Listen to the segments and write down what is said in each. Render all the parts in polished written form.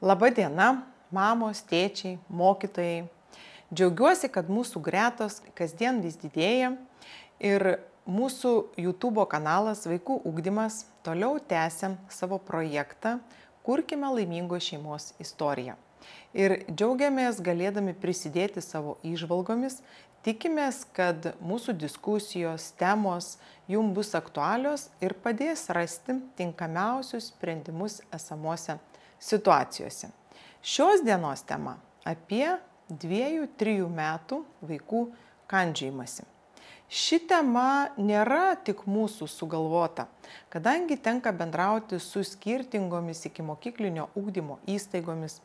Labą dieną, mamos, tėčiai, mokytojai. Džiaugiuosi, kad mūsų gretos kasdien vis didėja ir mūsų YouTube kanalas Vaikų ugdymas toliau tęsia savo projektą Kurkime laimingos šeimos istoriją. Ir džiaugiamės galėdami prisidėti savo įžvalgomis, tikimės, kad mūsų diskusijos, temos jums bus aktualios ir padės rasti tinkamiausius sprendimus esamuose situacijose. Šios dienos tema apie 2-3 metų vaikų kandžiojimąsi. Ši tema nėra tik mūsų sugalvota, kadangi tenka bendrauti su skirtingomis ikimokyklinio ugdymo įstaigomis.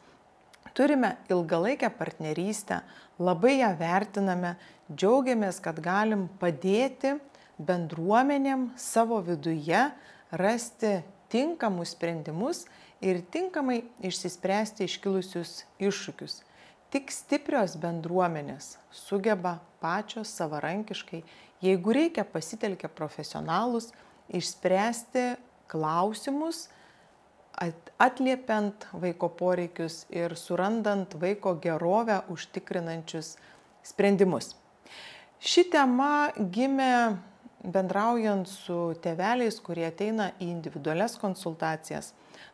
Turime ilgalaikę partnerystę, labai ją vertiname, džiaugiamės, kad galim padėti bendruomenėm savo viduje rasti tinkamus sprendimus ir tinkamai išsispręsti iškilusius iššūkius. Tik stiprios bendruomenės sugeba pačios savarankiškai, jeigu reikia pasitelkia profesionalus, išspręsti klausimus, atliepiant vaiko poreikius ir surandant vaiko gerovę užtikrinančius sprendimus. Ši tema gimė bendraujant su tėveliais, kurie ateina į individualias konsultacijas,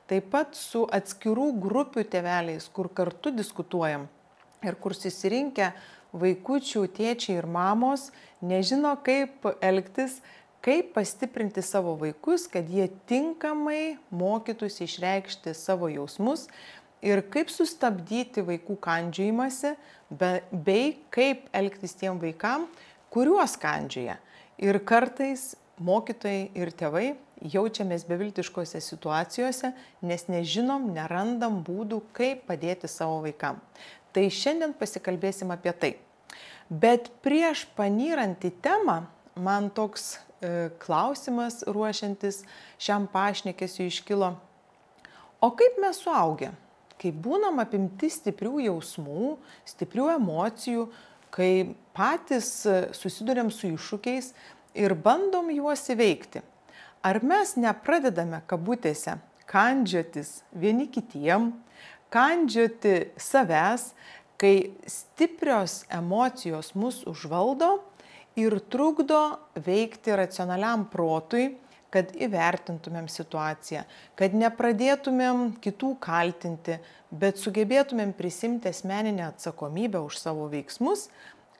taip pat su atskirų grupių tėveliais, kur kartu diskutuojam ir kur susirinkę vaikučių tėčiai ir mamos nežino, kaip elgtis, kaip pastiprinti savo vaikus, kad jie tinkamai mokytųsi išreikšti savo jausmus ir kaip sustabdyti vaikų kandžiojimąsi, bei kaip elgtis tiem vaikam, kuriuos kandžioja. Ir kartais mokytojai ir tėvai jaučiamės beviltiškose situacijose, nes nežinom, nerandam būdų, kaip padėti savo vaikam. Tai šiandien pasikalbėsim apie tai. Bet prieš panyrant į temą, man toks klausimas ruošiantis šiam pašnekesiui iškilo. O kaip mes suaugę, kai būnam apimti stiprių jausmų, stiprių emocijų, kai patys susiduriam su iššūkiais ir bandom juos įveikti, ar mes nepradedame kabutėse kandžiotis vieni kitiem, kandžioti savęs, kai stiprios emocijos mus užvaldo ir trukdo veikti racionaliam protui, kad įvertintumėm situaciją, kad nepradėtumėm kitų kaltinti, bet sugebėtumėm prisimti asmeninę atsakomybę už savo veiksmus,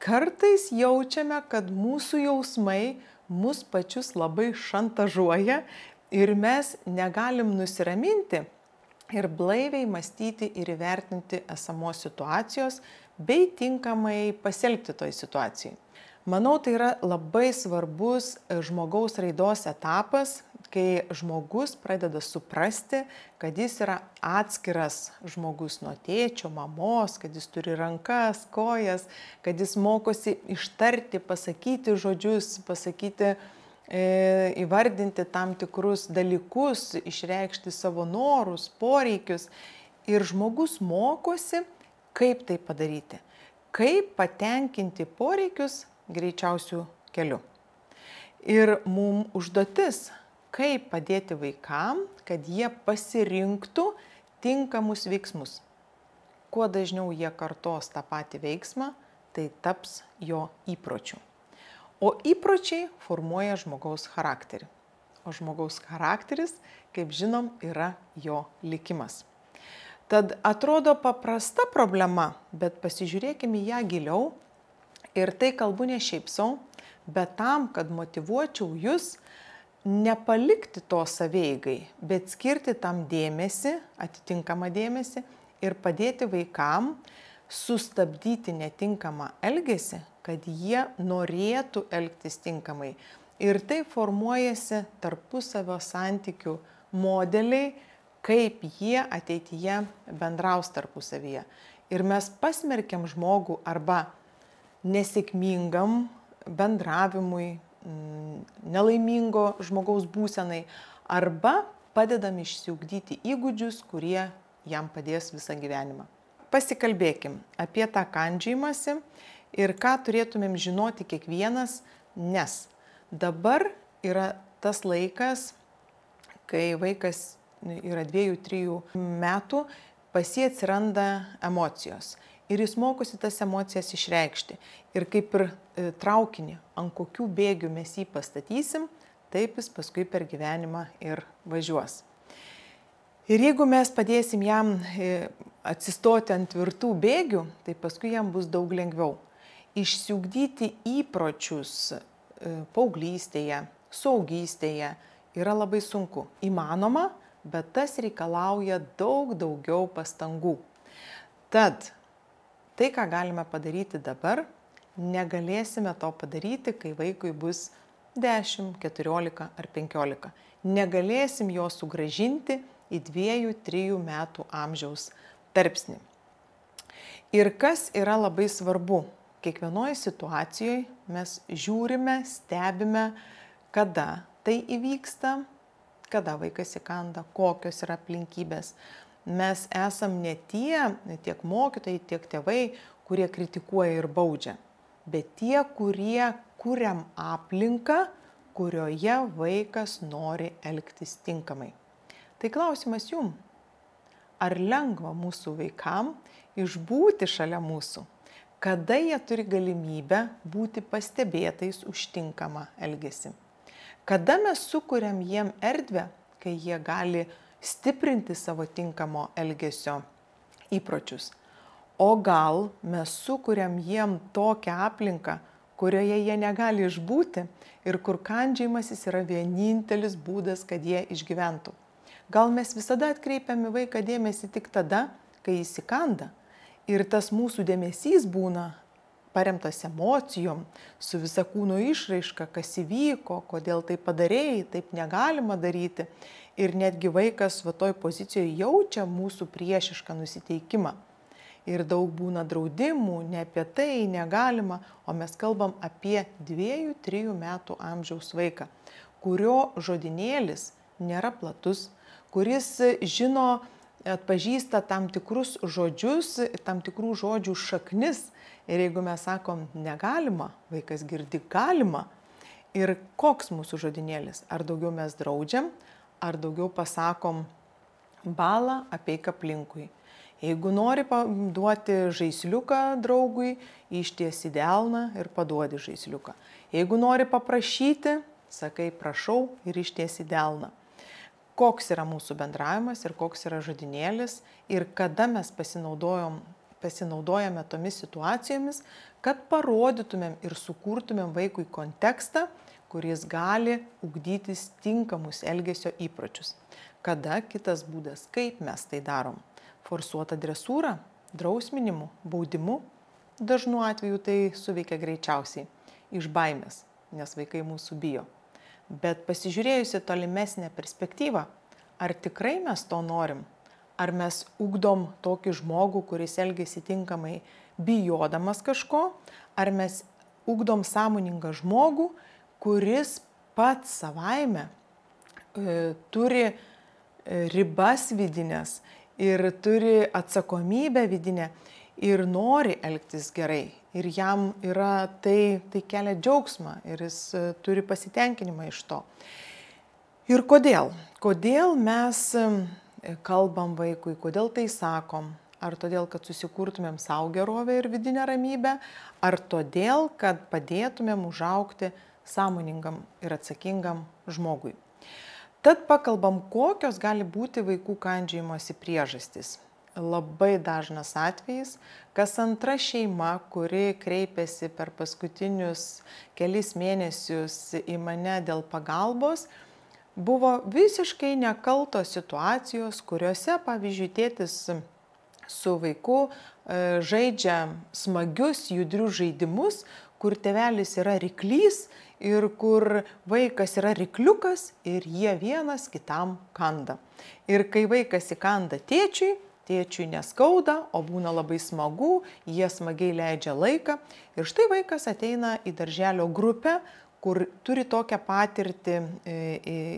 kartais jaučiame, kad mūsų jausmai mus pačius labai šantažuoja ir mes negalim nusiraminti ir blaiviai mąstyti ir įvertinti esamos situacijos bei tinkamai pasielgti toj situacijai. Manau, tai yra labai svarbus žmogaus raidos etapas, kai žmogus pradeda suprasti, kad jis yra atskiras žmogus nuo tėčio, mamos, kad jis turi rankas, kojas, kad jis mokosi ištarti, pasakyti žodžius, įvardinti tam tikrus dalykus, išreikšti savo norus, poreikius. Ir žmogus mokosi, kaip tai padaryti, kaip patenkinti poreikius greičiausių kelių. Ir mums užduotis, kaip padėti vaikam, kad jie pasirinktų tinkamus veiksmus. Kuo dažniau jie kartos tą patį veiksmą, tai taps jo įpročiu. O įpročiai formuoja žmogaus charakterį. O žmogaus charakteris, kaip žinom, yra jo likimas. Tad atrodo paprasta problema, bet pasižiūrėkime ją giliau. Ir tai kalbu ne šiaip sau, bet tam, kad motyvuočiau jūs nepalikti to savieigai, bet skirti tam dėmesį, atitinkamą dėmesį ir padėti vaikam sustabdyti netinkamą elgesį, kad jie norėtų elgtis tinkamai. Ir tai formuojasi tarpusavio santykių modeliai, kaip jie ateityje bendraus tarpusavyje. Ir mes pasmerkiam žmogų arba nesėkmingam bendravimui, nelaimingo žmogaus būsenai, arba padedam išsiugdyti įgūdžius, kurie jam padės visą gyvenimą. Pasikalbėkim apie tą kandžiojimąsi ir ką turėtumėm žinoti kiekvienas, nes dabar yra tas laikas, kai vaikas yra 2-3 metų, pas jį atsiranda emocijos. Ir jis mokosi tas emocijas išreikšti. Ir kaip ir traukinį, ant kokių bėgių mes jį pastatysim, taip jis paskui per gyvenimą ir važiuos. Ir jeigu mes padėsim jam atsistoti ant tvirtų bėgių, tai paskui jam bus daug lengviau. Išsiugdyti įpročius paauglystėje, suaugystėje yra labai sunku. Įmanoma, bet tas reikalauja daug daugiau pastangų. Tad tai, ką galime padaryti dabar, negalėsime to padaryti, kai vaikui bus 10, 14 ar 15. Negalėsim jo sugrąžinti į 2-3 metų amžiaus tarpsnį. Ir kas yra labai svarbu, kiekvienoje situacijoje mes žiūrime, stebime, kada tai įvyksta, kada vaikas įkanda, kokios yra aplinkybės. Mes esam ne tiek mokytojai, tiek tėvai, kurie kritikuoja ir baudžia, bet tie, kurie kuriam aplinką, kurioje vaikas nori elgtis tinkamai. Tai klausimas jum, ar lengva mūsų vaikam išbūti šalia mūsų, kada jie turi galimybę būti pastebėtais už tinkamą elgesį? Kada mes sukuriam jiem erdvę, kai jie gali stiprinti savo tinkamo elgesio įpročius? O gal mes sukuriam jiem tokią aplinką, kurioje jie negali išbūti ir kur kandžiojimasis yra vienintelis būdas, kad jie išgyventų? Gal mes visada atkreipiame vaiką dėmesį tik tada, kai jis įkanda? Ir tas mūsų dėmesys būna paremtas emocijom, su visa kūno išraiška, kas įvyko, kodėl tai padarėjai, taip negalima daryti. Ir netgi vaikas va toj pozicijoje jaučia mūsų priešišką nusiteikimą. Ir daug būna draudimų, ne apie tai negalima, o mes kalbam apie 2-3 metų amžiaus vaiką, kurio žodynėlis nėra platus, kuris žino, atpažįsta tam tikrus žodžius, tam tikrų žodžių šaknis. Ir jeigu mes sakom negalima, vaikas girdi galima. Ir koks mūsų žodynėlis? Ar daugiau mes draudžiam, ar daugiau pasakom balą apeik aplinkui. Jeigu nori duoti žaisliuką draugui, ištiesi delną ir paduodi žaisliuką. Jeigu nori paprašyti, sakai prašau ir ištiesi delną. Koks yra mūsų bendravimas ir koks yra žodynėlis ir kada mes pasinaudojame tomis situacijomis, kad parodytumėm ir sukurtumėm vaikui kontekstą, kuris gali ugdytis tinkamus elgesio įpročius. Kada kitas būdas, kaip mes tai darom? Forsuota dresūra, drausminimu, baudimu. Dažnu atveju tai suveikia greičiausiai iš baimės, nes vaikai mūsų bijo. Bet pasižiūrėjusi tolimesnę perspektyvą, ar tikrai mes to norim? Ar mes ugdom tokį žmogų, kuris elgiasi tinkamai bijodamas kažko? Ar mes ugdom sąmoningą žmogų, kuris pats savaime turi ribas vidinės ir turi atsakomybę vidinę ir nori elgtis gerai. Ir jam yra tai kelia džiaugsmą ir jis turi pasitenkinimą iš to. Ir kodėl? Kodėl mes kalbam vaikui, kodėl tai sakom? Ar todėl, kad susikurtumėm savo gerovę ir vidinę ramybę, ar todėl, kad padėtumėm užaugti sąmoningam ir atsakingam žmogui. Tad pakalbam, kokios gali būti vaikų kandžiojimosi priežastys. Labai dažnas atvejis, kas antra šeima, kuri kreipiasi per paskutinius kelis mėnesius į mane dėl pagalbos, buvo visiškai nekaltos situacijos, kuriuose, pavyzdžiui, tėtis su vaiku žaidžia smagius, judrius žaidimus, kur tėvelis yra ryklys ir kur vaikas yra rykliukas ir jie vienas kitam kanda. Ir kai vaikas įkanda tėčiui neskauda, o būna labai smagu, jie smagiai leidžia laiką. Ir štai vaikas ateina į darželio grupę, kur turi tokią patirtį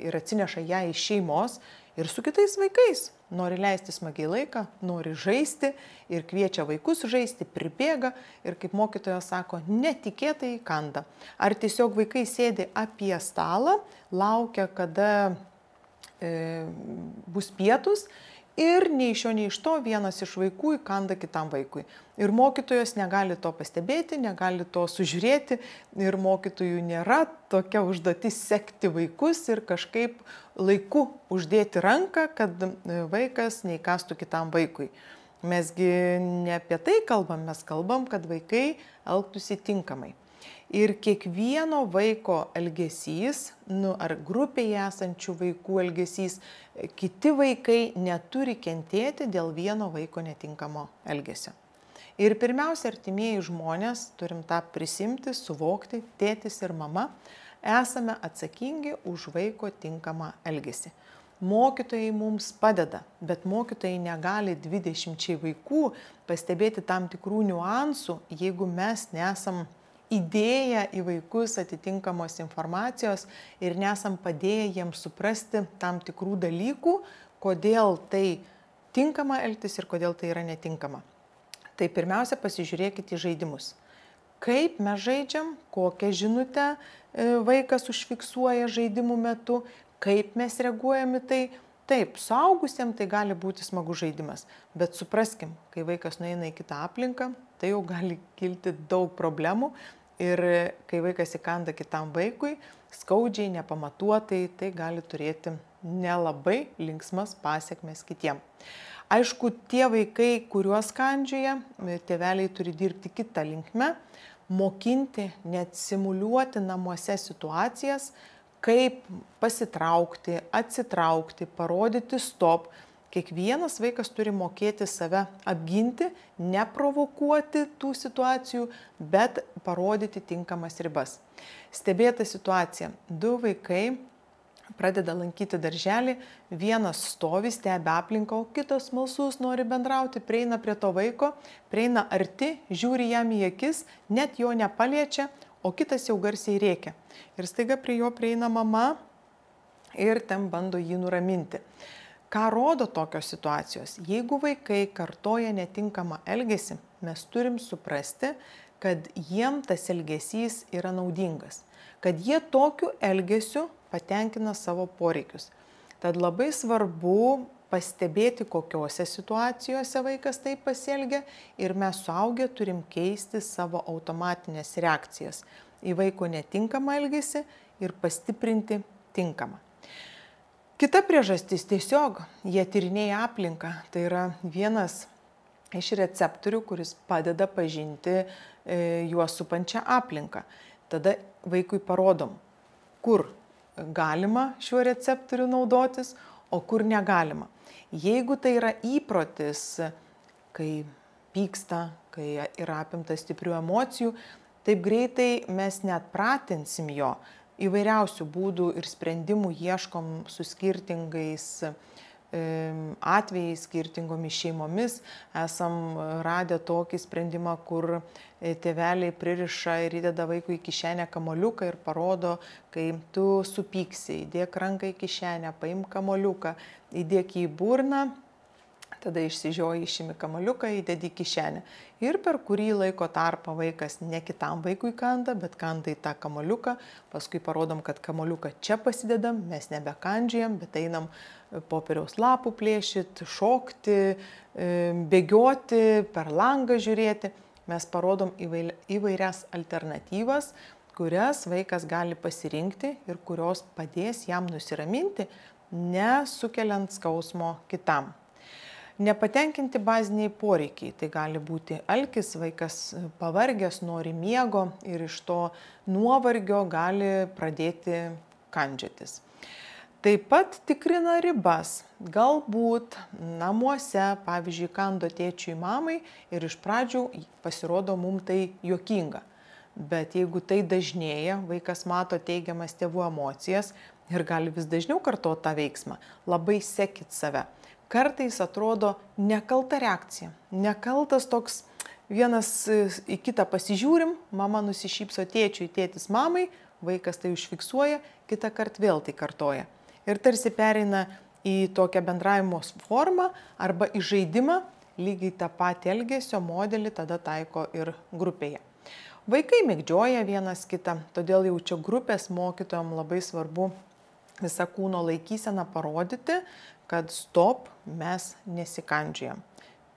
ir atsineša ją iš šeimos ir su kitais vaikais. Nori leisti smagiai laiką, nori žaisti ir kviečia vaikus žaisti, pribėga ir, kaip mokytoja sako, netikėtai įkanda. Ar tiesiog vaikai sėdi apie stalą, laukia, kada bus pietus Ir nei iš šio, nei iš to vienas iš vaikų įkanda kitam vaikui. Ir mokytojos negali to pastebėti, negali to sužiūrėti ir mokytojų nėra tokia užduotis sekti vaikus ir kažkaip laiku uždėti ranką, kad vaikas neįkastų kitam vaikui. Mesgi ne apie tai kalbam, mes kalbam, kad vaikai elgtųsi tinkamai. Ir kiekvieno vaiko elgesys, ar grupėje esančių vaikų elgesys, kiti vaikai neturi kentėti dėl vieno vaiko netinkamo elgesio. Ir pirmiausia, artimieji žmonės, turim tą prisimti, suvokti, tėtis ir mama, esame atsakingi už vaiko tinkamą elgesį. Mokytojai mums padeda, bet mokytojai negali 20 vaikų pastebėti tam tikrų niuansų, jeigu mes nesam įdėję į vaikus atitinkamos informacijos ir nesam padėję jiems suprasti tam tikrų dalykų, kodėl tai tinkama elgtis ir kodėl tai yra netinkama. Tai pirmiausia, pasižiūrėkite į žaidimus. Kaip mes žaidžiam, kokią žinutę vaikas užfiksuoja žaidimų metu, kaip mes reaguojam į tai. Taip, suaugusiems tai gali būti smagus žaidimas, bet supraskim, kai vaikas nueina į kitą aplinką, tai jau gali kilti daug problemų ir kai vaikas įkanda kitam vaikui, skaudžiai, nepamatuotai, tai gali turėti nelabai linksmas pasekmes kitiem. Aišku, tie vaikai, kuriuos kandžioja, tėveliai turi dirbti kitą linkmę, mokinti, net simuliuoti namuose situacijas, kaip pasitraukti, atsitraukti, parodyti stop. Kiekvienas vaikas turi mokėti save apginti, neprovokuoti tų situacijų, bet parodyti tinkamas ribas. Stebėta situacija. 2 vaikai pradeda lankyti darželį, vienas stovi, stebi aplinką, o kitas smalsus nori bendrauti, prieina prie to vaiko, prieina arti, žiūri jam į akis, net jo nepaliečia, o kitas jau garsiai rėkia. Ir staiga prie jo prieina mama ir ten bando jį nuraminti. Ką rodo tokios situacijos? Jeigu vaikai kartoja netinkamą elgesį, mes turim suprasti, kad jiem tas elgesys yra naudingas, kad jie tokiu elgesiu patenkina savo poreikius. Tad labai svarbu pastebėti, kokiose situacijose vaikas taip pasielgia ir mes suaugę turim keisti savo automatinės reakcijas į vaiko netinkamą elgesį ir pastiprinti tinkamą. Kita priežastis tiesiog, jie tyrinėja aplinką, tai yra vienas iš receptorių, kuris padeda pažinti juos supančią aplinką. Tada vaikui parodom, kur galima šiuo receptoriu naudotis, o kur negalima. Jeigu tai yra įprotis, kai pyksta, kai yra apimtas stiprių emocijų, taip greitai mes net pratinsim jo. Įvairiausių būdų ir sprendimų ieškom su skirtingais atvejais, skirtingomis šeimomis. Esam radę tokį sprendimą, kur tėveliai pririša ir įdeda vaikui į kišenę kamuoliuką ir parodo, kai tu supyksi, įdėk ranką į kišenę, paimk kamuoliuką, įdėk į burną, tada išsižioji, išimi kamuoliuką, įdedi į kišenę. Ir per kurį laiko tarpą vaikas ne kitam vaikui kanda, bet kanda į tą kamuoliuką. Paskui parodom, kad kamuoliuką čia pasidedam, mes nebekandžiam, bet einam popieriaus lapų plėšyti, šokti, bėgioti, per langą žiūrėti. Mes parodom įvairias alternatyvas, kurias vaikas gali pasirinkti ir kurios padės jam nusiraminti, nesukeliant skausmo kitam. Nepatenkinti baziniai poreikiai. Tai gali būti alkis, vaikas pavargęs, nori miego ir iš to nuovargio gali pradėti kandžiotis. Taip pat tikrina ribas. Galbūt namuose, pavyzdžiui, kando tėčiui mamai ir iš pradžių pasirodo mums tai juokinga. Bet jeigu tai dažnėja, vaikas mato teigiamas tėvų emocijas ir gali vis dažniau kartoti tą veiksmą, labai sekit save. Kartais atrodo nekalta reakcija, nekaltas toks vienas į kitą pasižiūrim, mama nusišypso tėčiui, tėtis mamai, vaikas tai užfiksuoja, kitą kartą vėl tai kartoja. Ir tarsi pereina į tokią bendravimo formą arba į žaidimą, lygiai tą patį elgesio modelį tada taiko ir grupėje. Vaikai mėgdžioja vienas kitą, todėl jau čia grupės mokytojams labai svarbu visą kūno laikyseną parodyti, kad stop, mes nesikandžiojam.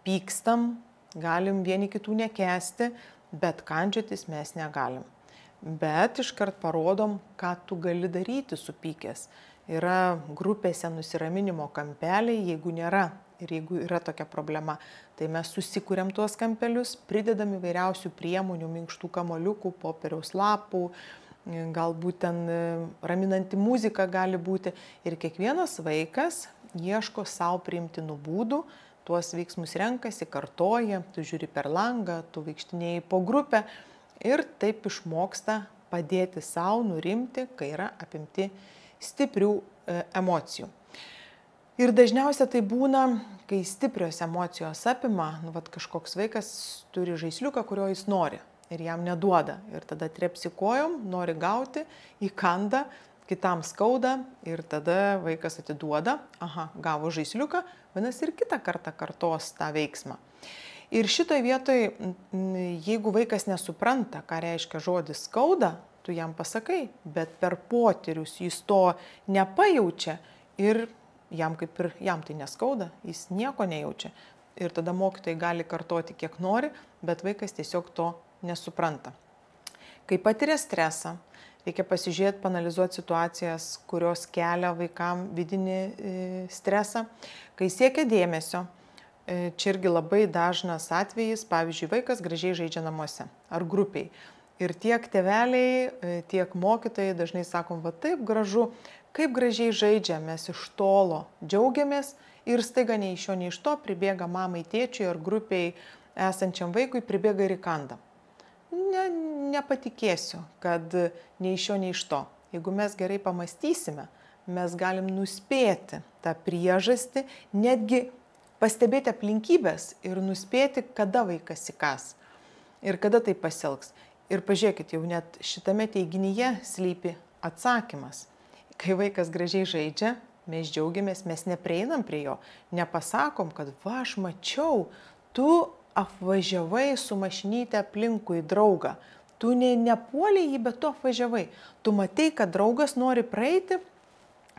Pykstam, galim vieni kitų nekęsti, bet kandžiotis mes negalim. Bet iškart parodom, ką tu gali daryti supykęs. Yra grupėse nusiraminimo kampeliai, jeigu nėra ir jeigu yra tokia problema, tai mes susikuriam tuos kampelius, pridedam įvairiausių priemonių, minkštų kamuoliukų, popieriaus lapų, galbūt ten raminanti muzika gali būti. Ir kiekvienas vaikas ieško savo priimtinų būdų, tuos veiksmus renkasi, kartoja, tu žiūri per langą, tu vaikštinėjai po grupę ir taip išmoksta padėti savo nurimti, kai yra apimti stiprių emocijų. Ir dažniausiai tai būna, kai stiprios emocijos apima, kažkoks vaikas turi žaisliuką, kurio jis nori ir jam neduoda. Ir tada trepsi kojom, nori gauti, įkanda, kitam skauda ir tada vaikas atiduoda, gavo žaisliuką, vadinasi ir kitą kartą kartos tą veiksmą. Ir šitoje vietoje, jeigu vaikas nesupranta, ką reiškia žodis skauda, tu jam pasakai, bet per potyrius jis to nepajaučia ir jam tai neskauda, jis nieko nejaučia. Ir tada mokytojai gali kartoti kiek nori, bet vaikas tiesiog to nesupranta. Kai patiria stresą, reikia pasižiūrėti, panalizuoti situacijas, kurios kelia vaikam vidinį stresą. Kai siekia dėmesio, čia irgi labai dažnas atvejis, pavyzdžiui, vaikas gražiai žaidžia namuose ar grupiai. Ir tiek tėveliai, tiek mokytojai dažnai sakom, va taip gražu, kaip gražiai žaidžia, mes iš tolo džiaugiamės ir staiga nei iš jo, nei iš to pribėga mamai, tėčiui ar grupiai esančiam vaikui, pribėga ir įkanda. Nepatikėsiu, kad nei iš jo, nei iš to. Jeigu mes gerai pamastysime, mes galim nuspėti tą priežastį, netgi pastebėti aplinkybės ir nuspėti, kada vaikas įkas ir kada tai pasielgs. Ir pažiūrėkit, jau net šitame teiginyje slypi atsakymas. Kai vaikas gražiai žaidžia, mes džiaugiamės, mes neprieinam prie jo, nepasakom, kad va, aš mačiau, tu apvažiavai su mašinyte aplinkui draugą. Tu nepuolei jį, bet tu apvažiavai. Tu matei, kad draugas nori praeiti,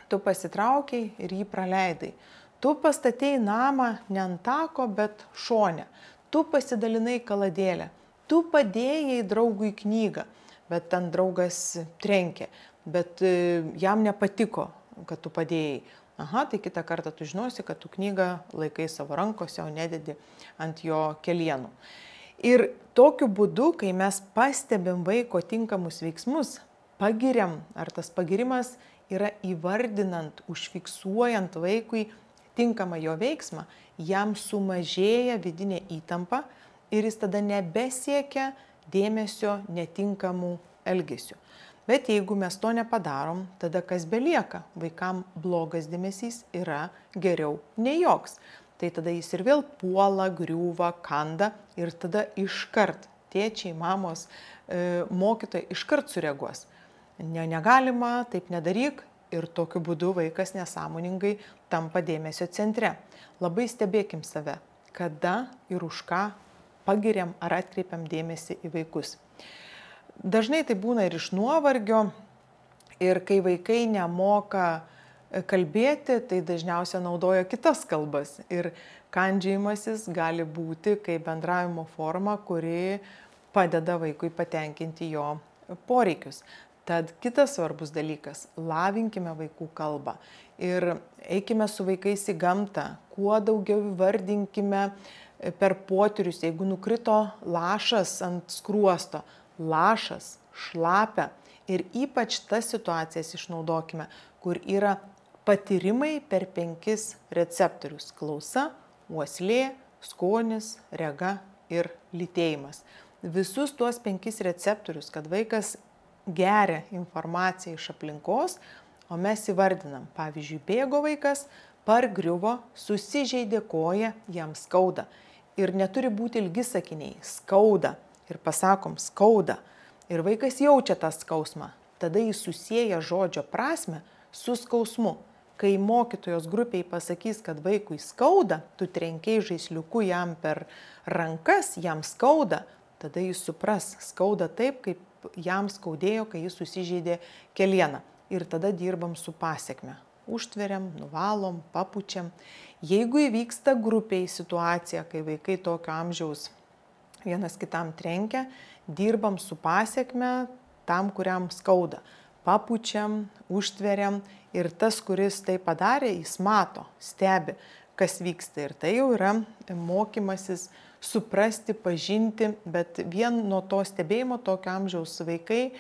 tu pasitraukiai ir jį praleidai. Tu pastatei namą ne ant tako, bet šone. Tu pasidalinai kaladėlę. Tu padėjai draugui knygą, bet ten draugas trenkė, bet jam nepatiko, kad tu padėjai. Tai kitą kartą tu žinosi, kad tu knygą laikai savo rankose, o nededi ant jo kelienų. Ir tokiu būdu, kai mes pastebim vaiko tinkamus veiksmus, pagiriam, ar tas pagirimas yra įvardinant, užfiksuojant vaikui tinkamą jo veiksmą, jam sumažėja vidinė įtampa ir jis tada nebesiekia dėmesio netinkamų elgesių. Bet jeigu mes to nepadarom, tada kas belieka? Vaikam blogas dėmesys yra geriau nei joks. Tai tada jis ir vėl puola, griūva, kanda ir tada iškart tėčiai, mamos, mokytojai iškart sureaguos. Negalima, taip nedaryk ir tokiu būdu vaikas nesąmoningai tampa dėmesio centre. Labai stebėkim save, kada ir už ką pagiriam ar atkreipiam dėmesį į vaikus. Dažnai tai būna ir iš nuovargio ir kai vaikai nemoka kalbėti, tai dažniausiai naudoja kitas kalbas. Ir kandžiojimasis gali būti kaip bendravimo forma, kuri padeda vaikui patenkinti jo poreikius. Tad kitas svarbus dalykas – lavinkime vaikų kalbą ir eikime su vaikais į gamtą, kuo daugiau įvardinkime per potyrius, jeigu nukrito lašas ant skruosto, lašas, šlapia ir ypač tas situacijas išnaudokime, kur yra patyrimai per 5 receptorius – klausa, uoslė, skonis, rega ir lytėjimas. Visus tuos 5 receptorius, kad vaikas geria informaciją iš aplinkos, o mes įvardinam, pavyzdžiui, bėgo vaikas, pargriuvo, susižeidė koją, jam skauda. Ir neturi būti ilgi sakiniai, skauda. Ir pasakom, skauda. Ir vaikas jaučia tą skausmą. Tada jis susieja žodžio prasme su skausmu. Kai mokytojos grupiai pasakys, kad vaikui skauda, tu trenkiai žaisliuku jam per rankas, jam skauda, tada jis supras, skauda taip, kaip jam skaudėjo, kai jis susižeidė kelieną. Ir tada dirbam su pasekme. užtveriam, nuvalom, papučiam. Jeigu įvyksta grupiai situacija, kai vaikai tokio amžiaus vienas kitam trenkia, dirbam su pasiekme tam, kuriam skauda. Papučiam, užtveriam ir tas, kuris tai padarė, jis mato, stebi, kas vyksta. Ir tai jau yra mokymasis suprasti, pažinti, bet vien nuo to stebėjimo tokio amžiaus vaikai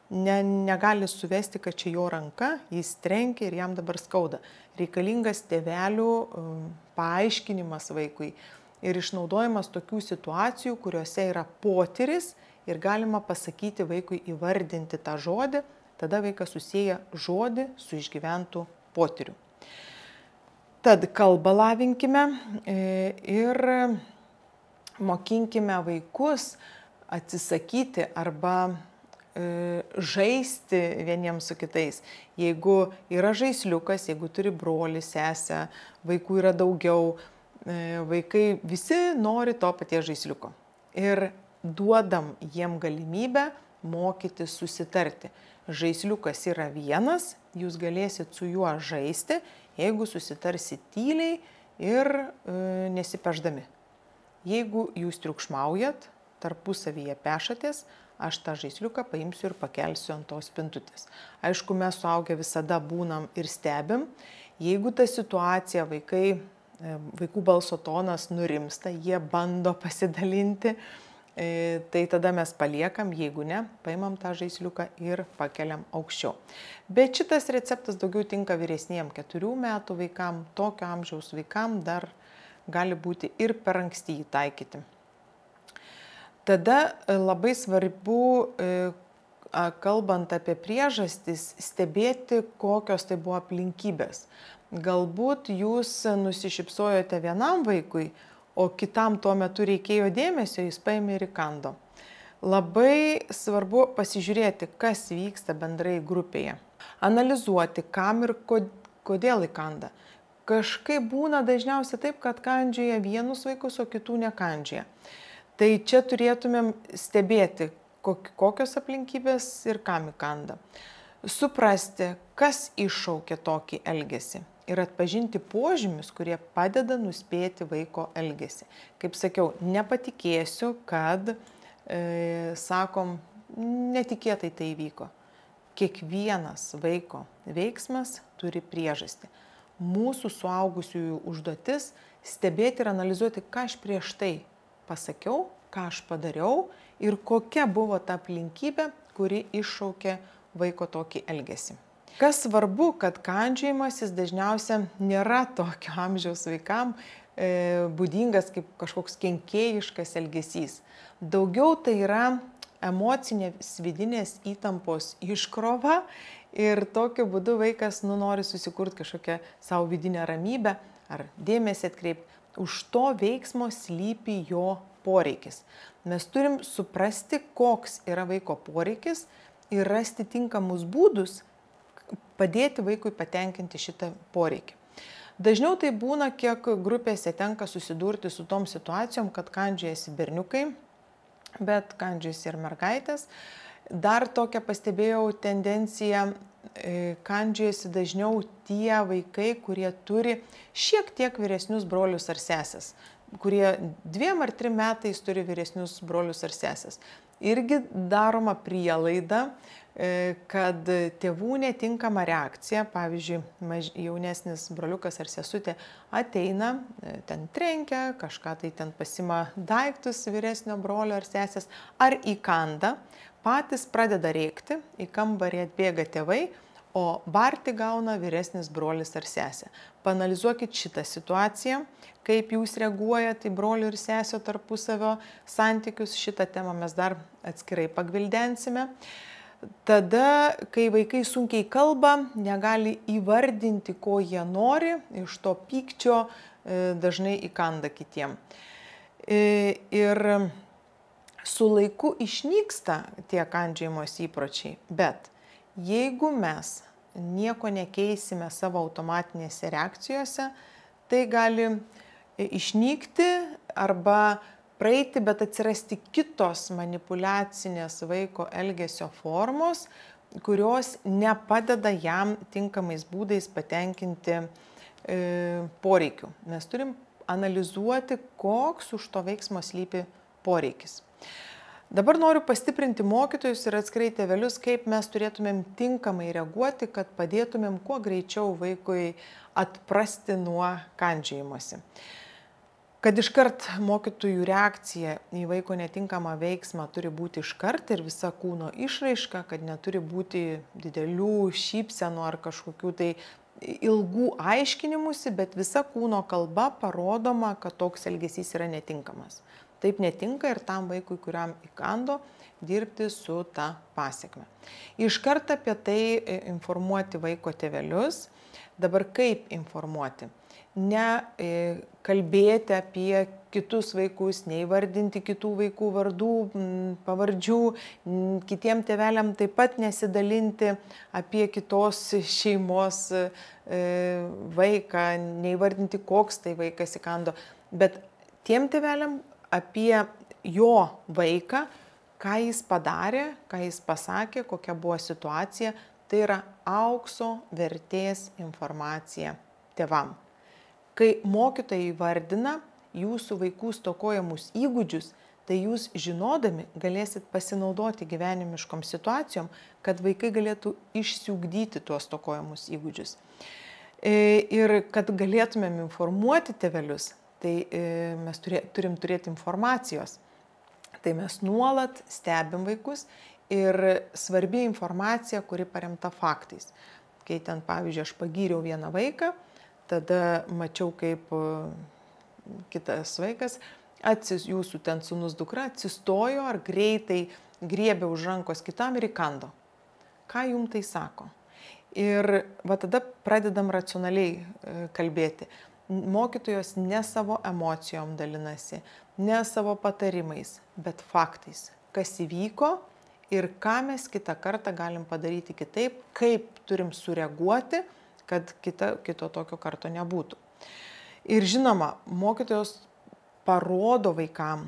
negali suvesti, kad čia jo ranka, jis trenkia ir jam dabar skauda. Reikalingas tėvelių paaiškinimas vaikui ir išnaudojimas tokių situacijų, kuriuose yra potyris ir galima pasakyti vaikui įvardinti tą žodį, tada vaikas susieja žodį su išgyventų potyriu. Tad kalbą lavinkime ir mokinkime vaikus atsisakyti arba žaisti vieniems su kitais. Jeigu yra žaisliukas, jeigu turi brolį, sesę, vaikų yra daugiau, vaikai visi nori to paties žaisliuko. Ir duodam jiem galimybę mokyti susitarti. Žaisliukas yra vienas, jūs galėsit su juo žaisti, jeigu susitarsit tyliai ir nesipešdami. Jeigu jūs triukšmaujat, tarpusavyje pešatės, aš tą žaisliuką paimsiu ir pakelsiu ant tos spintutės. Aišku, mes suaugę visada būnam ir stebim. Jeigu ta situacija, vaikų balso tonas nurimsta, jie bando pasidalinti, tai tada mes paliekam, jeigu ne, paimam tą žaisliuką ir pakeliam aukščiau. Bet šitas receptas daugiau tinka vyresniem 4 metų vaikam, tokio amžiaus vaikam dar gali būti ir per anksti jį taikyti. Tada labai svarbu, kalbant apie priežastis, stebėti, kokios tai buvo aplinkybės. Galbūt jūs nusišypsojote vienam vaikui, o kitam tuo metu reikėjo dėmesio, jis paėmė ir įkando. Labai svarbu pasižiūrėti, kas vyksta bendrai grupėje. Analizuoti, kam ir kodėl įkanda. Kažkaip būna dažniausiai taip, kad kandžioja vienus vaikus, o kitų nekandžioja. Tai čia turėtumėm stebėti, kokios aplinkybės ir kam įkanda. Suprasti, kas iššaukia tokį elgesį ir atpažinti požymius, kurie padeda nuspėti vaiko elgesį. Kaip sakiau, nepatikėsiu, kad, sakom, netikėtai tai įvyko. Kiekvienas vaiko veiksmas turi priežastį. Mūsų suaugusiųjų užduotis stebėti ir analizuoti, ką aš prieš tai pasakiau, ką aš padariau ir kokia buvo ta aplinkybė, kuri iššaukė vaiko tokį elgesį. Kas svarbu, kad kandžiojimasis dažniausia nėra tokio amžiaus vaikam būdingas kaip kažkoks kenkėjiškas elgesys. Daugiau tai yra emocinės vidinės įtampos iškrova ir tokiu būdu vaikas nori susikurti kažkokią savo vidinę ramybę ar dėmesį atkreipti. Už to veiksmo slypi jo poreikis. Mes turim suprasti, koks yra vaiko poreikis ir rasti tinkamus būdus padėti vaikui patenkinti šitą poreikį. Dažniau tai būna, kiek grupėse tenka susidurti su tom situacijom, kad kandžiojasi berniukai, bet kandžiojasi ir mergaitės. Dar tokią pastebėjau tendenciją, kandžiojasi dažniau tie vaikai, kurie turi šiek tiek vyresnius brolius ar sesės, kurie 2 ar 3 metais turi vyresnius brolius ar sesės. Irgi daroma prielaida, kad tėvų netinkama reakcija, pavyzdžiui, jaunesnis broliukas ar sesutė ateina, ten trenkia, kažką tai ten pasima daiktus vyresnio brolio ar sesės, ar įkanda, patys pradeda rėkti, į kambarį atbėga tėvai, o barti gauna vyresnis brolis ar sesė. Paanalizuokit šitą situaciją, kaip jūs reaguojate į brolių ir sesio tarpusavio santykius. Šitą temą mes dar atskirai pagvildensime. Tada, kai vaikai sunkiai kalba, negali įvardinti, ko jie nori, iš to pykčio dažnai įkanda kitiem. Ir su laiku išnyksta tie kandžiojimos įpročiai, bet jeigu mes nieko nekeisime savo automatinėse reakcijose, tai gali išnykti arba praeiti, bet atsirasti kitos manipuliacinės vaiko elgesio formos, kurios nepadeda jam tinkamais būdais patenkinti poreikių. Mes turim analizuoti, koks už to veiksmo slypi poreikis. Dabar noriu pastiprinti mokytojus ir atskirai tėvelius, kaip mes turėtumėm tinkamai reaguoti, kad padėtumėm kuo greičiau vaikui atprasti nuo kandžiojimosi. Kad iškart mokytojų reakcija į vaiko netinkamą veiksmą turi būti iškart ir visa kūno išraiška, kad neturi būti didelių šypsenų ar kažkokių tai ilgų aiškinimusi, bet visa kūno kalba parodoma, kad toks elgesys yra netinkamas. Taip netinka ir tam vaikui, kuriam įkando, dirbti su ta pasekme. Iškart apie tai informuoti vaiko tėvelius. Dabar kaip informuoti? Ne kalbėti apie kitus vaikus, neįvardinti kitų vaikų vardų, pavardžių, kitiem tėveliam taip pat nesidalinti apie kitos šeimos vaiką, neįvardinti, koks tai vaikas įkando, bet tiem tėveliam apie jo vaiką, ką jis padarė, ką jis pasakė, kokia buvo situacija, tai yra aukso vertės informacija tėvam. Kai mokytojai įvardina jūsų vaikų stokojamus įgūdžius, tai jūs žinodami galėsit pasinaudoti gyvenimiškom situacijom, kad vaikai galėtų išsiugdyti tuos stokojamus įgūdžius. Ir kad galėtumėm informuoti tėvelius, tai mes turim turėti informacijos. Tai mes nuolat stebim vaikus ir svarbi informacija, kuri paremta faktais. Kai ten, pavyzdžiui, aš pagyriau vieną vaiką, tada mačiau, kaip kitas vaikas, jūsų ten sūnus dukra, atsistojo ar greitai griebė už rankos kitam ir įkando. Ką jums tai sako? Ir va tada pradedam racionaliai kalbėti. Mokytojos ne savo emocijom dalinasi, ne savo patarimais, bet faktais. Kas įvyko ir ką mes kitą kartą galim padaryti kitaip, kaip turim sureaguoti, kad kito tokio karto nebūtų. Ir žinoma, mokytojos parodo vaikam,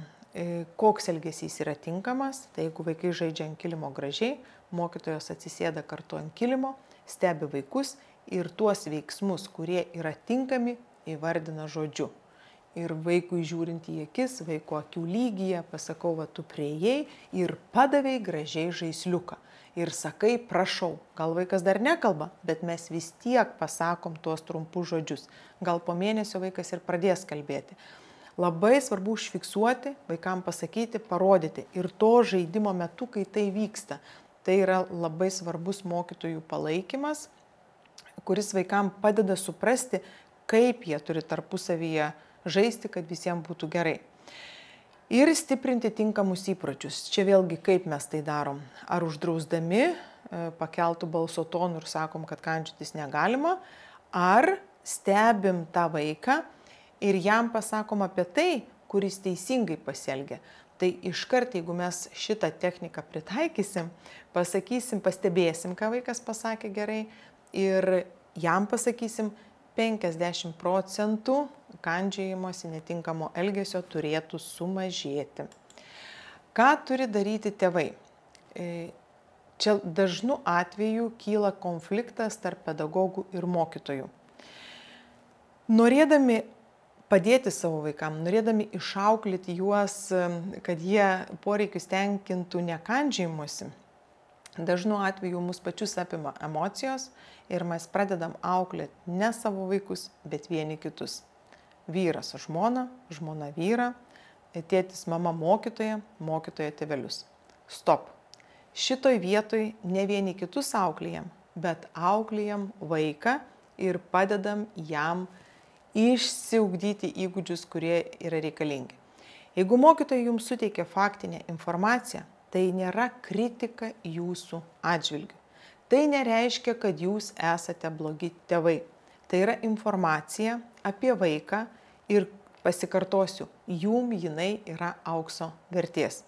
koks elgesys yra tinkamas. Tai jeigu vaikai žaidžia ant kilimo gražiai, mokytojos atsisėda kartu ant kilimo, stebi vaikus ir tuos veiksmus, kurie yra tinkami, įvardina žodžiu. Ir vaikui žiūrint į akis, vaiko akių lygyje, pasakau, va tu priėjai ir padavei gražiai žaisliuką. Ir sakai, prašau, gal vaikas dar nekalba, bet mes vis tiek pasakom tuos trumpus žodžius. Gal po mėnesio vaikas ir pradės kalbėti. Labai svarbu užfiksuoti, vaikam pasakyti, parodyti. Ir to žaidimo metu, kai tai vyksta, tai yra labai svarbus mokytojų palaikymas, kuris vaikam padeda suprasti, kaip jie turi tarpusavyje žaisti, kad visiems būtų gerai. Ir stiprinti tinkamus įpročius. Čia vėlgi kaip mes tai darom. Ar uždrausdami pakeltų balso tonų ir sakom, kad kandžiotis negalima, ar stebim tą vaiką ir jam pasakom apie tai, kuris teisingai pasielgia. Tai iškart, jeigu mes šitą techniką pritaikysim, pasakysim, pastebėsim, ką vaikas pasakė gerai ir jam pasakysim, 50% kandžiojimosi netinkamo elgesio turėtų sumažėti. Ką turi daryti tėvai? Čia dažnu atveju kyla konfliktas tarp pedagogų ir mokytojų. Norėdami padėti savo vaikam, norėdami išauklėti juos, kad jie poreikius tenkintų nekandžiojimusi, dažnu atveju mus pačius apima emocijos ir mes pradedam auklėti ne savo vaikus, bet vieni kitus. Vyras žmona, žmona vyrą, tėtis mama mokytoja, mokytoja tėvelius. Stop. Šitoj vietoj ne vieni kitus auklėjam, bet auklėjam vaiką ir padedam jam išsiugdyti įgūdžius, kurie yra reikalingi. Jeigu mokytojai jums suteikia faktinę informaciją, tai nėra kritika jūsų atžvilgiu. Tai nereiškia, kad jūs esate blogi tėvai. Tai yra informacija apie vaiką ir pasikartosiu, jum jinai yra aukso vertės.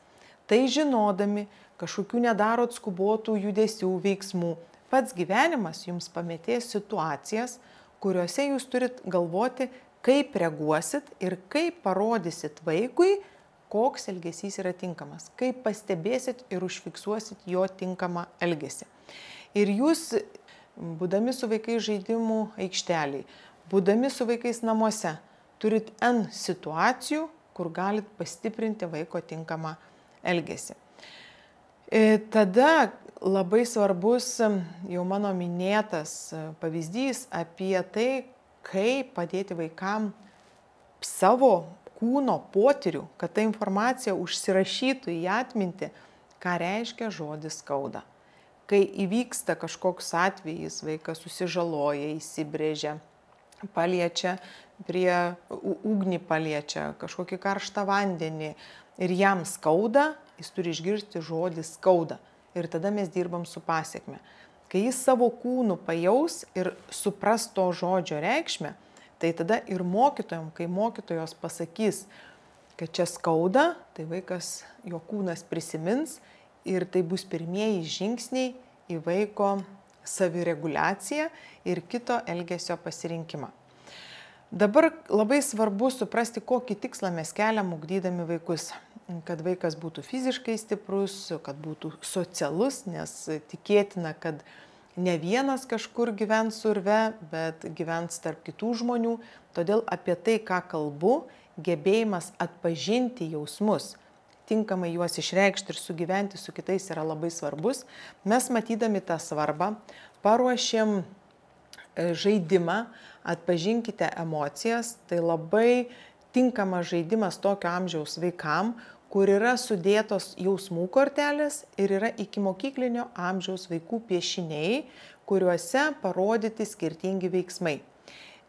Tai žinodami, kažkokių nedarot skubotų judesių, veiksmų, pats gyvenimas jums pametės situacijas, kuriuose jūs turit galvoti, kaip reaguosit ir kaip parodysit vaikui, koks elgesys yra tinkamas, kaip pastebėsit ir užfiksuosit jo tinkamą elgesį. Ir jūs, būdami su vaikais žaidimų aikšteliai, būdami su vaikais namuose, turit N situacijų, kur galit pastiprinti vaiko tinkamą elgesį. Tada labai svarbus jau mano minėtas pavyzdys apie tai, kaip padėti vaikam savo kūno potyrių, kad ta informacija užsirašytų į atmintį, ką reiškia žodis skauda. Kai įvyksta kažkoks atvejis, vaikas susižaloja, įsibrėžia, paliečia ugnį paliečia, kažkokį karštą vandenį ir jam skauda, jis turi išgirsti žodį skauda. Ir tada mes dirbam su pasiekme. Kai jis savo kūnu pajaus ir supras to žodžio reikšmę, tai tada ir mokytojom, kai mokytojos pasakys, kad čia skauda, tai vaikas, jo kūnas prisimins ir tai bus pirmieji žingsniai į vaiko savireguliaciją ir kito elgesio pasirinkimą. Dabar labai svarbu suprasti, kokį tikslą mes keliam ugdydami vaikus. Kad vaikas būtų fiziškai stiprus, kad būtų socialus, nes tikėtina, kad ne vienas kažkur gyvens urve, bet gyvens tarp kitų žmonių. Todėl apie tai, ką kalbu, gebėjimas atpažinti jausmus, tinkamai juos išreikšti ir sugyventi su kitais yra labai svarbus. Mes matydami tą svarbą paruošėm žaidimą, atpažinkite emocijas. Tai labai tinkamas žaidimas tokio amžiaus vaikam, kur yra sudėtos jausmų kortelės ir yra ikimokyklinio amžiaus vaikų piešiniai, kuriuose parodyti skirtingi veiksmai.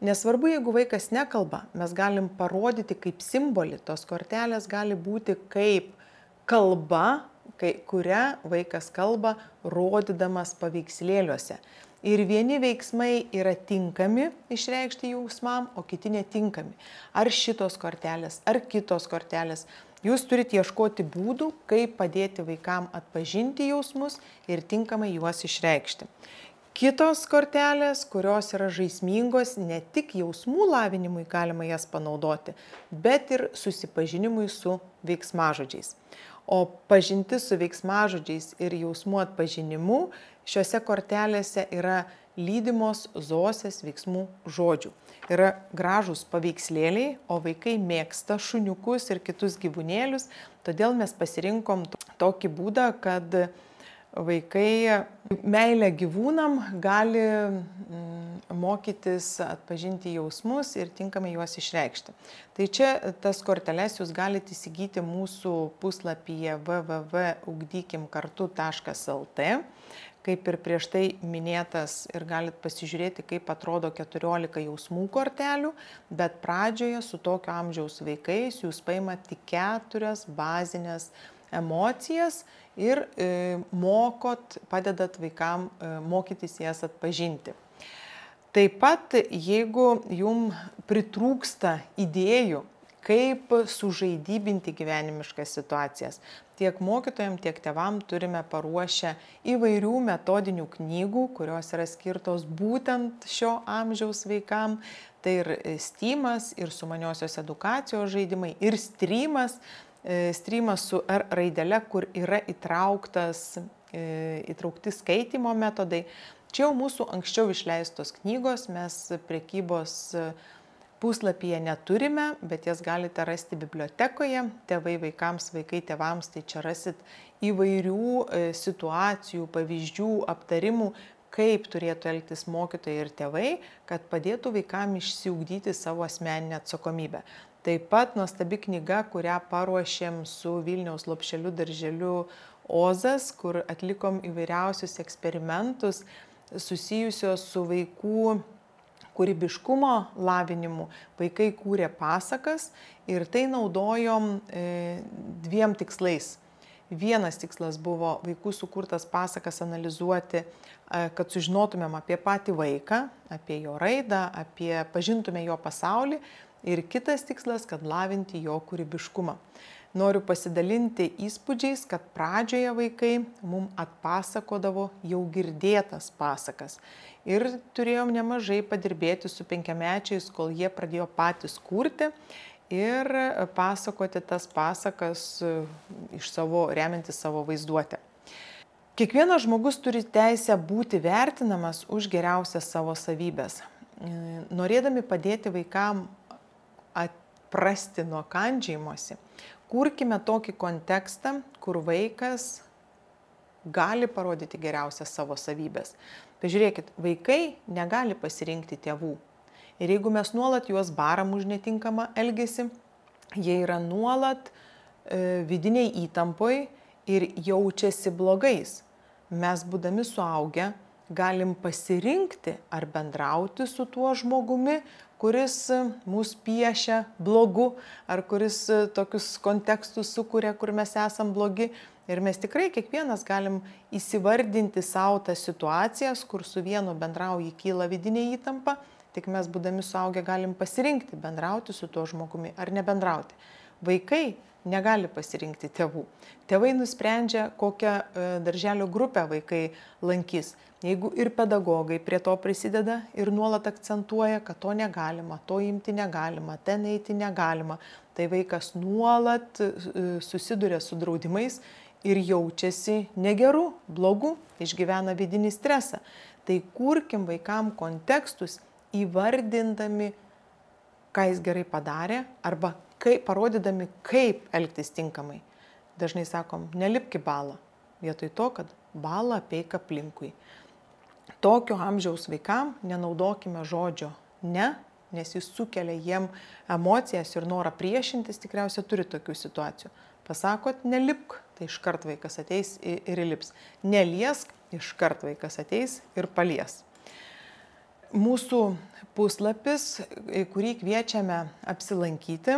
Nesvarbu, jeigu vaikas nekalba, mes galim parodyti kaip simbolį, tos kortelės gali būti kaip kalba, kurią vaikas kalba, rodydamas paveikslėliuose. Ir vieni veiksmai yra tinkami išreikšti jausmam, o kiti netinkami. Ar šitos kortelės, ar kitos kortelės. Jūs turite ieškoti būdų, kaip padėti vaikam atpažinti jausmus ir tinkamai juos išreikšti. Kitos kortelės, kurios yra žaismingos, ne tik jausmų lavinimui galima jas panaudoti, bet ir susipažinimui su veiksmažodžiais. O pažintis su veiksmažodžiais ir jausmų atpažinimu šiuose kortelėse yra lydimos zosės veiksmų žodžių. Yra gražūs paveikslėliai, o vaikai mėgsta šuniukus ir kitus gyvūnėlius, todėl mes pasirinkom tokį būdą, kad vaikai meilę gyvūnam gali mokytis atpažinti jausmus ir tinkamai juos išreikšti. Tai čia tas korteles jūs galite įsigyti mūsų puslapyje www.ugdykimkartu.lt. Kaip ir prieš tai minėtas ir galit pasižiūrėti, kaip atrodo 14 jausmų kortelių, bet pradžioje su tokio amžiaus vaikais jūs paimat tik 4 bazinės emocijas ir padedat vaikam mokytis jas atpažinti. Taip pat, jeigu jums pritrūksta idėjų, kaip sužaidybinti gyvenimiškas situacijas, tiek mokytojams, tiek tėvam turime paruošę įvairių metodinių knygų, kurios yra skirtos būtent šio amžiaus vaikam. Tai ir STEAM'as, ir sumaniosios edukacijos žaidimai, ir STREAM'as su R raidele, kur yra įtraukti skaitymo metodai. Čia jau mūsų anksčiau išleistos knygos, mes prekybos puslapyje neturime, bet jas galite rasti bibliotekoje, tėvai vaikams, vaikai tėvams, tai čia rasit įvairių situacijų, pavyzdžių, aptarimų, kaip turėtų elgtis mokytojai ir tėvai, kad padėtų vaikam išsiugdyti savo asmeninę atsakomybę. Taip pat nuostabi knyga, kurią paruošėm su Vilniaus lopšeliu darželiu Ozas, kur atlikom įvairiausius eksperimentus susijusios su vaikų kūrybiškumo lavinimu. Vaikai kūrė pasakas ir tai naudojom 2 tikslais. Vienas tikslas buvo vaikų sukurtas pasakas analizuoti, kad sužinotumėm apie patį vaiką, apie jo raidą, pažintume jo pasaulį. Ir kitas tikslas, kad lavinti jo kūrybiškumą. Noriu pasidalinti įspūdžiais, kad pradžioje vaikai mums atpasakodavo jau girdėtas pasakas. Ir turėjom nemažai padirbėti su 5-mečiais, kol jie pradėjo patys kurti. ir pasakoti tas pasakas remiantis savo vaizduotę. Kiekvienas žmogus turi teisę būti vertinamas už geriausias savo savybės. Norėdami padėti vaikam atprasti nuo kandžiojimosi, kurkime tokį kontekstą, kur vaikas gali parodyti geriausias savo savybės. Pažiūrėkit, vaikai negali pasirinkti tėvų. Ir jeigu mes nuolat juos baram už netinkamą elgesį, jie yra nuolat vidiniai įtampoj ir jaučiasi blogais. Mes, būdami suaugę, galim pasirinkti ar bendrauti su tuo žmogumi, kuris mus piešia blogu, ar kuris tokius kontekstus sukuria, kur mes esam blogi. Ir mes tikrai kiekvienas galim įsivardinti savo tas situacijas, kur su vienu bendrauji kyla vidinė įtampa, tik mes, būdami suaugę, galim pasirinkti bendrauti su tuo žmogumi ar nebendrauti. Vaikai negali pasirinkti tėvų. Tėvai nusprendžia, kokią darželio grupę vaikai lankys. Jeigu ir pedagogai prie to prisideda ir nuolat akcentuoja, kad to negalima, to imti negalima, ten eiti negalima, tai vaikas nuolat susiduria su draudimais ir jaučiasi negeru, blogu, išgyvena vidinį stresą. Tai kurkim vaikam kontekstus įvardindami, ką jis gerai padarė, arba parodydami, kaip elgtis tinkamai. Dažnai sakom, nelipk į balą, vietoj to, kad balą apeik aplinkui. Tokio amžiaus vaikam nenaudokime žodžio ne, nes jis sukelia jiem emocijas ir norą priešintis, tikriausiai turi tokių situacijų. Pasakot, nelipk, tai iškart vaikas ateis ir įlips. Neliesk, iškart vaikas ateis ir palies. Mūsų puslapis, kurį kviečiame apsilankyti,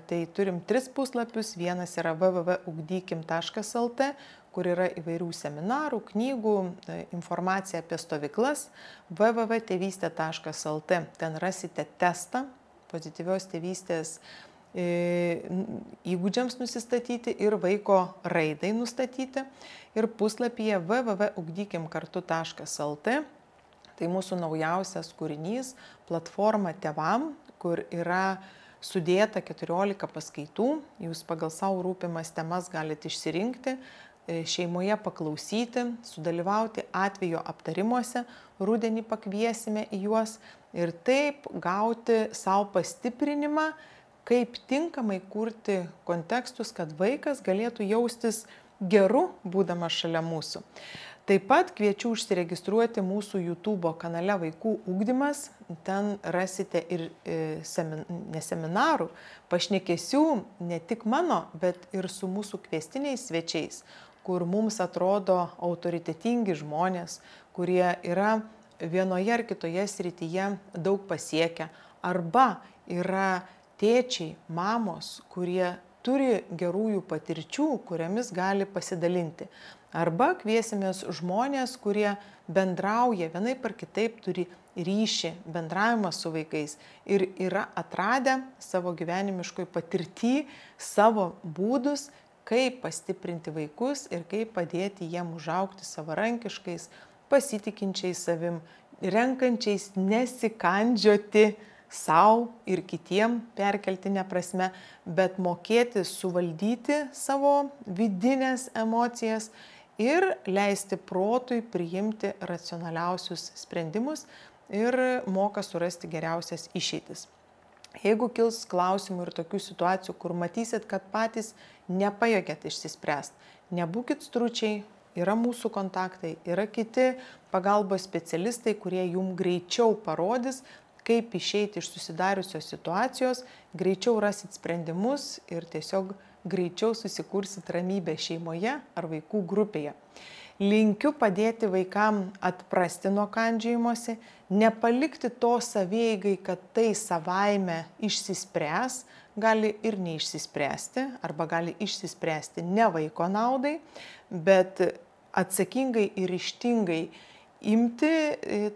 tai turim 3 puslapius. Vienas yra www.ugdykim.lt, kur yra įvairių seminarų, knygų, informacija apie stovyklas. www.tėvystė.lt, ten rasite testą pozityvios tėvystės įgūdžiams nusistatyti ir vaiko raidai nustatyti. Ir puslapyje www.ugdykimkartu.lt, tai mūsų naujausias kūrinys, platforma tėvam, kur yra sudėta 14 paskaitų. Jūs pagal savo rūpimas temas galite išsirinkti, šeimoje paklausyti, sudalyvauti atvejo aptarimuose, rudenį pakviesime į juos ir taip gauti savo pastiprinimą, kaip tinkamai kurti kontekstus, kad vaikas galėtų jaustis geru, būdamas šalia mūsų. Taip pat kviečiu užsiregistruoti mūsų YouTube kanale Vaikų ugdymas. Ten rasite ir seminarų, pašnekesių, ne tik mano, bet ir su mūsų kviestiniais svečiais, kur mums atrodo autoritetingi žmonės, kurie yra vienoje ar kitoje srityje daug pasiekę, arba yra tėčiai, mamos, kurie turi gerųjų patirčių, kuriamis gali pasidalinti. Arba kviesimės žmonės, kurie bendrauja, vienaip ar kitaip turi ryšį, bendravimą su vaikais ir yra atradę savo gyvenimiškoj patirty savo būdus, kaip pastiprinti vaikus ir kaip padėti jiem užaugti savarankiškais, pasitikinčiais savim, renkančiais nesikandžioti sau ir kitiem perkeltinė prasme, bet mokėti suvaldyti savo vidinės emocijas ir leisti protui priimti racionaliausius sprendimus ir moka surasti geriausias išeitis. Jeigu kils klausimų ir tokių situacijų, kur matysit, kad patys nepajėgėt išsispręsti, nebūkit stručiai, yra mūsų kontaktai, yra kiti pagalbos specialistai, kurie jums greičiau parodys, kaip išeiti iš susidariusios situacijos, greičiau rasit sprendimus ir tiesiog greičiau susikursit ramybę šeimoje ar vaikų grupėje. Linkiu padėti vaikam atprasti nuo kandžiojimosi, nepalikti to savieigai, kad tai savaime išsispręs, gali ir neišsispręsti, arba gali išsispręsti ne vaiko naudai, bet atsakingai ir ryžtingai imti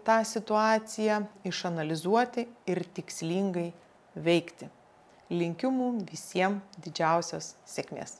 tą situaciją, išanalizuoti ir tikslingai veikti. Linkiu mums visiems didžiausios sėkmės.